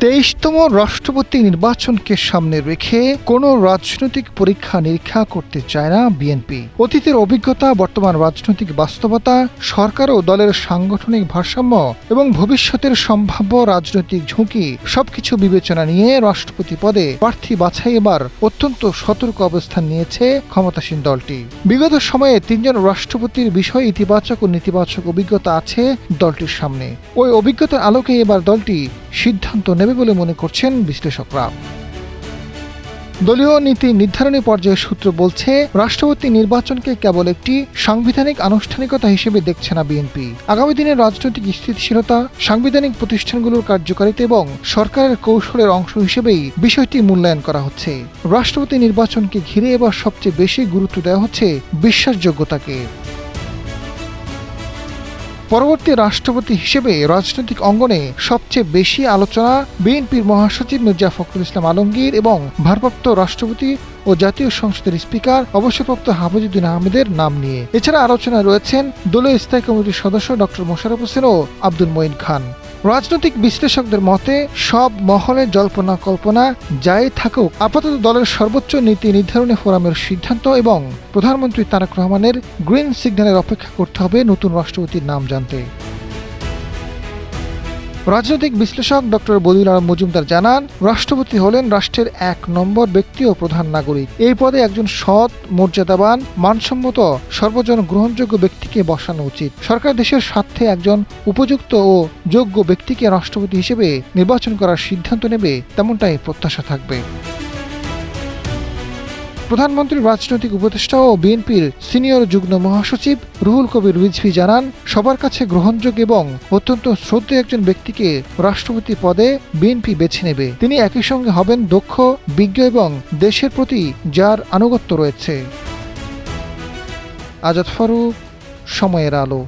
23তম রাষ্ট্রপতি নির্বাচনকে সামনে রেখে কোনো রাজনৈতিক পরীক্ষা নিরীক্ষা করতে চায় না বিএনপি। অতীতের অভিজ্ঞতা, বর্তমান রাজনৈতিক বাস্তবতা, সরকার ও দলের সাংগঠনিক ভারসাম্য এবং ভবিষ্যতের সম্ভাব্য রাজনৈতিক ঝুঁকি সবকিছু বিবেচনা নিয়ে রাষ্ট্রপতি পদে প্রার্থী বাছাই এবার অত্যন্ত সতর্ক অবস্থান নিয়েছে ক্ষমতাসীন দলটি। বিগত সময়ে 3 জন রাষ্ট্রপতির বিষয়ে ইতিবাচক ও নেতিবাচক অভিজ্ঞতা আছে দলটির সামনে। ওই অভিজ্ঞতার আলোকে এবার দলটি সিদ্ধান্ত নেবে বলে মনে করছেন বিশ্লেষকরা। দলীয় নীতি নির্ধারণী পর্যায়ের সূত্র বলছে, রাষ্ট্রপতি নির্বাচনকে কেবল একটি সাংবিধানিক আনুষ্ঠানিকতা হিসেবে দেখছে না বিএনপি। আগামী দিনের রাজনৈতিক স্থিতিশীলতা, সাংবিধানিক প্রতিষ্ঠানগুলোর কার্যকারিতা এবং সরকারের কৌশলের অংশ হিসেবেই বিষয়টি মূল্যায়ন করা হচ্ছে। রাষ্ট্রপতি নির্বাচনকে ঘিরে এবার সবচেয়ে বেশি গুরুত্ব দেওয়া হচ্ছে বিশ্বাসযোগ্যতাকে। পরবর্তী রাষ্ট্রপতি হিসেবে রাজনৈতিক অঙ্গনে সবচেয়ে বেশি আলোচনা বিএনপির মহাসচিব মির্জা ফখরুল ইসলাম আলমগীর এবং ভারপ্রাপ্ত রাষ্ট্রপতি ও জাতীয় সংসদের স্পিকার অবসরপ্রাপ্ত হাফিজউদ্দিন আহমেদের নাম নিয়ে। এছাড়া আলোচনায় রয়েছেন দলীয় স্থায়ী কমিটির সদস্য ডক্টর মোশাররফ হোসেন ও আব্দুল মঈন খান। রাজনৈতিক বিশ্লেষকদের মতে, সব মহলে জল্পনা কল্পনা যাই থাকুক, আপাতত দলের সর্বোচ্চ নীতি নির্ধারণী ফোরামের সিদ্ধান্ত এবং প্রধানমন্ত্রী তারেক রহমানের গ্রিন সিগন্যালের অপেক্ষা করতে হবে নতুন রাষ্ট্রপতির নাম জানতে। রাজনৈতিক বিশ্লেষক ডক্টর বদিউল আলম মজুমদার জানান, রাষ্ট্রপতি হলেন রাষ্ট্রের 1 নম্বর ব্যক্তি ও প্রধান নাগরিক। এই পদে একজন সৎ, মর্যাদাবান, মানসম্মত, সর্বজন গ্রহণযোগ্য ব্যক্তিকে বসানো উচিত। সরকার দেশের স্বার্থে একজন উপযুক্ত ও যোগ্য ব্যক্তিকে রাষ্ট্রপতি হিসেবে নির্বাচন করার সিদ্ধান্ত নেবে, তেমনটাই প্রত্যাশা থাকবে। প্রধানমন্ত্রীর রাজনৈতিক উপদেষ্টা ও বিএনপির সিনিয়র যুগ্ম মহাসচিব রুহুল কবির রিজভী জানান, সবার কাছে গ্রহণযোগ্য এবং অত্যন্ত শ্রদ্ধেয় একজন ব্যক্তিকে রাষ্ট্রপতি পদে বিএনপি বেছে নেবে। তিনি একই সঙ্গে হবেন দক্ষ, বিজ্ঞ এবং দেশের প্রতি যার আনুগত্য রয়েছে। আজাদ ফারুক, সময়ের আলো।